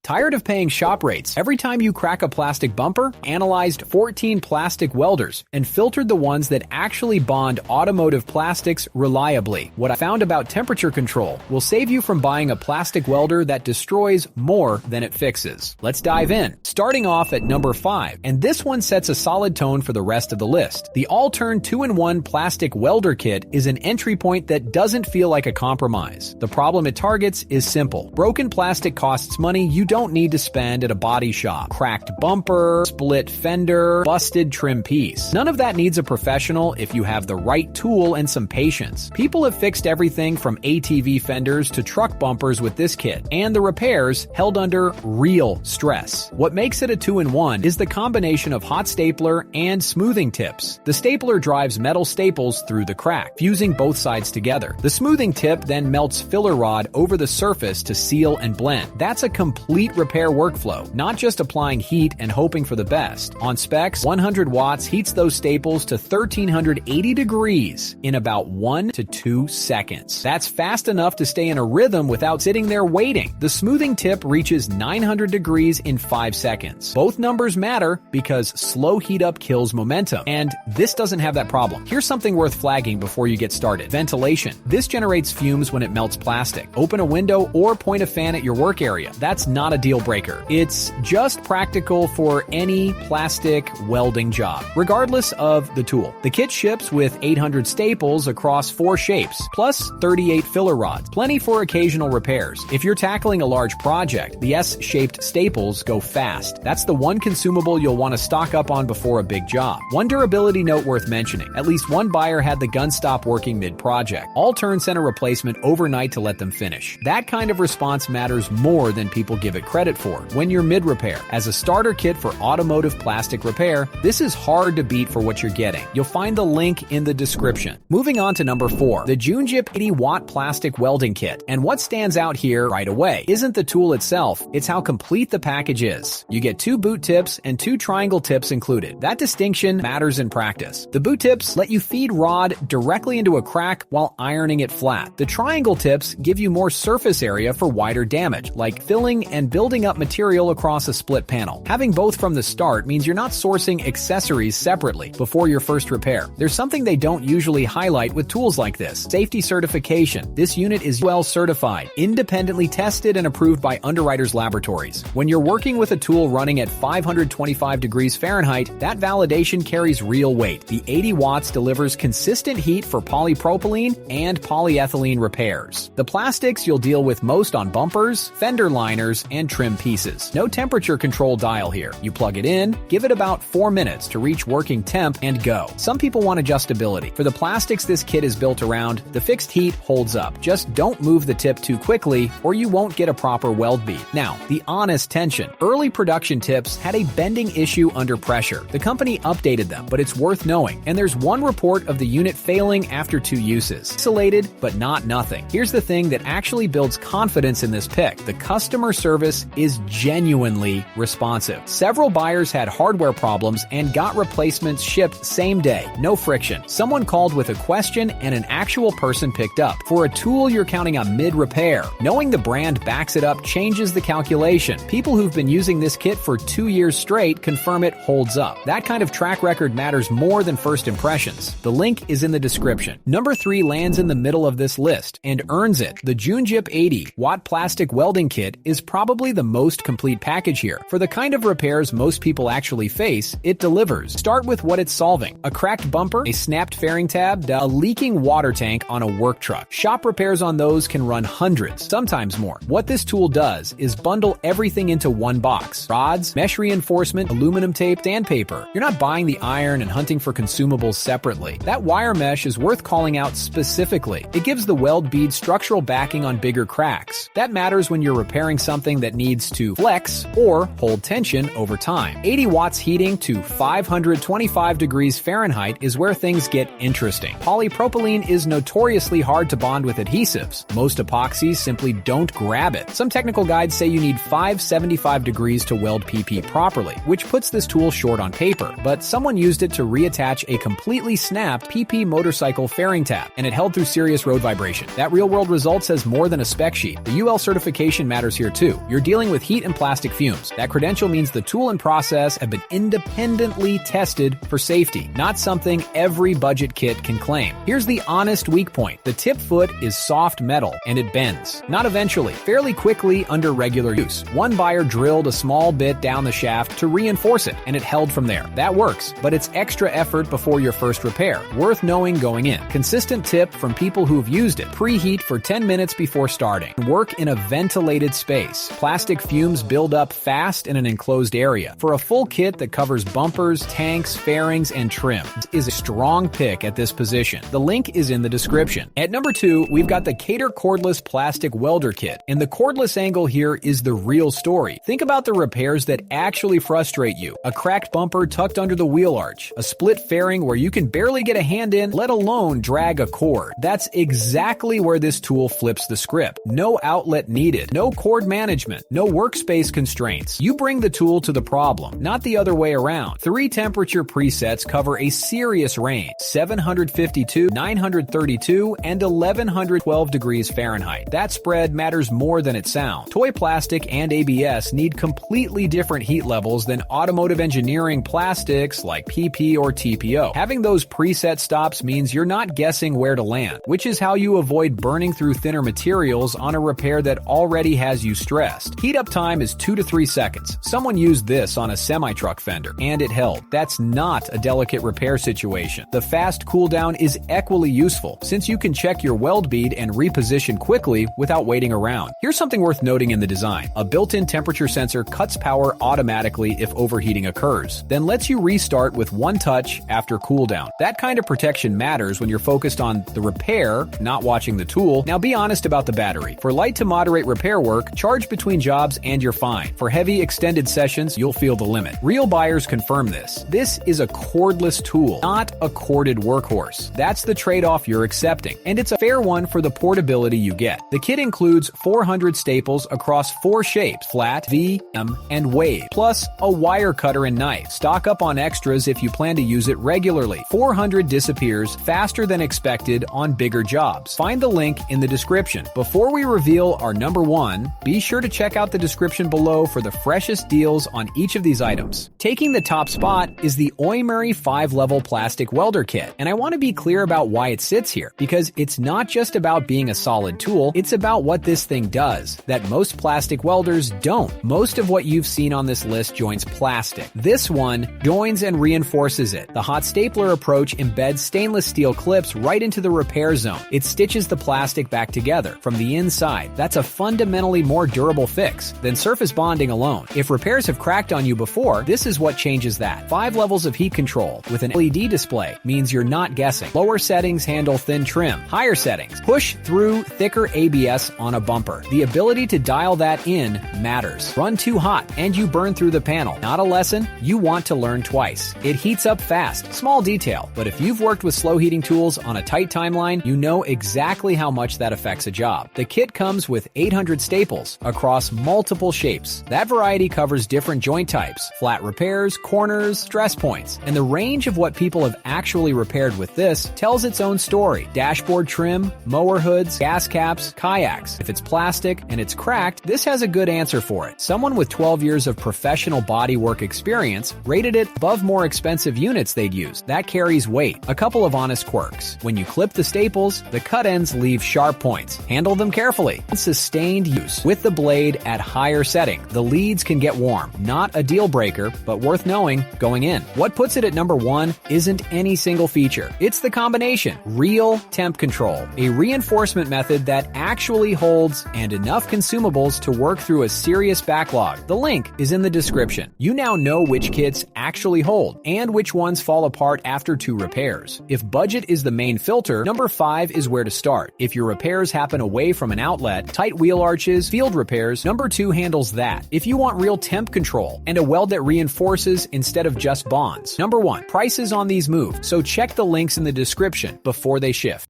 Tired of paying shop rates every time you crack a plastic bumper? Analyzed 14 plastic welders and filtered the ones that actually bond automotive plastics reliably. What I found about temperature control will save you from buying a plastic welder that destroys more than it fixes. Let's dive in. Starting off at number 5, and this one sets a solid tone for the rest of the list. The Allturn 2-in-1 plastic welder kit is an entry point that doesn't feel like a compromise. The problem it targets is simple. Broken plastic costs money you don't need to spend at a body shop. Cracked bumper, split fender, busted trim piece. None of that needs a professional if you have the right tool and some patience. People have fixed everything from ATV fenders to truck bumpers with this kit, and the repairs held under real stress. What makes it a 2-in-1 is the combination of hot stapler and smoothing tips. The stapler drives metal staples through the crack, fusing both sides together. The smoothing tip then melts filler rod over the surface to seal and blend. That's a complete repair workflow, not just applying heat and hoping for the best. On specs, 100 watts heats those staples to 1380 degrees in about 1 to 2 seconds. That's fast enough to stay in a rhythm without sitting there waiting. The smoothing tip reaches 900 degrees in 5 seconds. Both numbers matter because slow heat up kills momentum, and this doesn't have that problem. Here's something worth flagging before you get started. Ventilation. This generates fumes when it melts plastic. Open a window or point a fan at your work area. That's not a deal breaker. It's just practical for any plastic welding job, regardless of the tool. The kit ships with 800 staples across 4 shapes, plus 38 filler rods. Plenty for occasional repairs. If you're tackling a large project, the S-shaped staples go fast. That's the one consumable you'll want to stock up on before a big job. One durability note worth mentioning. At least one buyer had the gun stop working mid-project. Allturn sent a replacement overnight to let them finish. That kind of response matters more than people give it credit for when you're mid-repair. As a starter kit for automotive plastic repair, this is hard to beat for what you're getting. You'll find the link in the description. Moving on to number 4, the JOUNJIP 80-watt plastic welding kit. And what stands out here right away isn't the tool itself, it's how complete the package is. You get 2 boot tips and 2 triangle tips included. That distinction matters in practice. The boot tips let you feed rod directly into a crack while ironing it flat. The triangle tips give you more surface area for wider damage, like filling and building up material across a split panel. Having both from the start means you're not sourcing accessories separately before your first repair. There's something they don't usually highlight with tools like this: safety certification. This unit is well certified, independently tested and approved by Underwriters Laboratories. When you're working with a tool running at 525 degrees Fahrenheit, that validation carries real weight. The 80 watts delivers consistent heat for polypropylene and polyethylene repairs. The plastics you'll deal with most on bumpers, fender liners, and trim pieces. No temperature control dial here. You plug it in, give it about 4 minutes to reach working temp, and go. Some people want adjustability. For the plastics this kit is built around, the fixed heat holds up. Just don't move the tip too quickly or you won't get a proper weld bead. Now, the honest tension. Early production tips had a bending issue under pressure. The company updated them, but it's worth knowing. And there's one report of the unit failing after 2 uses. Isolated, but not nothing. Here's the thing that actually builds confidence in this pick. The customer service is genuinely responsive. Several buyers had hardware problems and got replacements shipped same day. No friction. Someone called with a question and an actual person picked up. For a tool you're counting on mid-repair, knowing the brand backs it up changes the calculation. People who've been using this kit for 2 years straight confirm it holds up. That kind of track record matters more than first impressions. The link is in the description. Number 3 lands in the middle of this list and earns it. The JOUNJIP 80-watt plastic welding kit is probably the most complete package here. For the kind of repairs most people actually face, it delivers. Start with what it's solving: a cracked bumper, a snapped fairing tab, a leaking water tank on a work truck. Shop repairs on those can run hundreds, sometimes more. What this tool does is bundle everything into one box: rods, mesh reinforcement, aluminum tape, sandpaper. You're not buying the iron and hunting for consumables separately. That wire mesh is worth calling out specifically. It gives the weld bead structural backing on bigger cracks. That matters when you're repairing something that needs to flex or hold tension over time. 80 watts heating to 525 degrees Fahrenheit is where things get interesting. Polypropylene is notoriously hard to bond with adhesives. Most epoxies simply don't grab it. Some technical guides say you need 575 degrees to weld PP properly, which puts this tool short on paper. But someone used it to reattach a completely snapped PP motorcycle fairing tab, and it held through serious road vibration. That real-world result says more than a spec sheet. The UL certification matters here too. You're You're dealing with heat and plastic fumes. That credential means the tool and process have been independently tested for safety, not something every budget kit can claim. Here's the honest weak point. The tip foot is soft metal, and it bends. Not eventually, fairly quickly under regular use. One buyer drilled a small bit down the shaft to reinforce it, and it held from there. That works, but it's extra effort before your first repair. Worth knowing going in. Consistent tip from people who've used it. Preheat for 10 minutes before starting. Work in a ventilated space. Plastic fumes build up fast in an enclosed area. For a full kit that covers bumpers, tanks, fairings, and trim, is a strong pick at this position. The link is in the description. At number 2, we've got the Katerk Cordless Plastic Welder Kit. And the cordless angle here is the real story. Think about the repairs that actually frustrate you. A cracked bumper tucked under the wheel arch. A split fairing where you can barely get a hand in, let alone drag a cord. That's exactly where this tool flips the script. No outlet needed. No cord management. No workspace constraints. You bring the tool to the problem, not the other way around. 3 temperature presets cover a serious range. 752, 932, and 1112 degrees Fahrenheit. That spread matters more than it sounds. Toy plastic and ABS need completely different heat levels than automotive engineering plastics like PP or TPO. Having those preset stops means you're not guessing where to land, which is how you avoid burning through thinner materials on a repair that already has you stressed. Heat up time is 2 to 3 seconds. Someone used this on a semi-truck fender, and it held. That's not a delicate repair situation. The fast cool down is equally useful, since you can check your weld bead and reposition quickly without waiting around. Here's something worth noting in the design. A built-in temperature sensor cuts power automatically if overheating occurs, then lets you restart with one touch after cooldown. That kind of protection matters when you're focused on the repair, not watching the tool. Now be honest about the battery. For light to moderate repair work, charge between jobs and you're fine. For heavy extended sessions, you'll feel the limit. Real buyers confirm this. This is a cordless tool, not a corded workhorse. That's the trade-off you're accepting, and it's a fair one for the portability you get. The kit includes 400 staples across 4 shapes: flat, V, M, and wave, plus a wire cutter and knife. Stock up on extras if you plan to use it regularly. 400 disappears faster than expected on bigger jobs. Find the link in the description. Before we reveal our number 1, be sure to check out the description below for the freshest deals on each of these items. Taking the top spot is the OIMERRY 5-level plastic welder kit, and I want to be clear about why it sits here, because it's not just about being a solid tool, it's about what this thing does that most plastic welders don't. Most of what you've seen on this list joins plastic. This one joins and reinforces it. The hot stapler approach embeds stainless steel clips right into the repair zone. It stitches the plastic back together from the inside. That's a fundamentally more durable fix than surface bonding alone. If repairs have cracked on you before, this is what changes that. 5 levels of heat control with an LED display means you're not guessing. Lower settings handle thin trim. Higher settings push through thicker ABS on a bumper. The ability to dial that in matters. Run too hot and you burn through the panel. Not a lesson you want to learn twice. It heats up fast. Small detail, but if you've worked with slow heating tools on a tight timeline, you know exactly how much that affects a job. The kit comes with 800 staples across multiple shapes. That variety covers different joint types, flat repairs, corners, stress points, and the range of what people have actually repaired with this tells its own story. Dashboard trim, mower hoods, gas caps, kayaks. If it's plastic and it's cracked, this has a good answer for it. Someone with 12 years of professional bodywork experience rated it above more expensive units they'd used. That carries weight. A couple of honest quirks. When you clip the staples, the cut ends leave sharp points. Handle them carefully. Sustained use with the blade at higher setting. The leads can get warm. Not a deal breaker, but worth knowing going in. What puts it at number 1 isn't any single feature. It's the combination. Real temp control. A reinforcement method that actually holds, and enough consumables to work through a serious backlog. The link is in the description. You now know which kits actually hold and which ones fall apart after 2 repairs. If budget is the main filter, number 5 is where to start. If your repairs happen away from an outlet, tight wheel arches, field repairs, number 2 handles that. If you want real temp control and a weld that reinforces instead of just bonds, number 1. Prices on these move, so check the links in the description before they shift.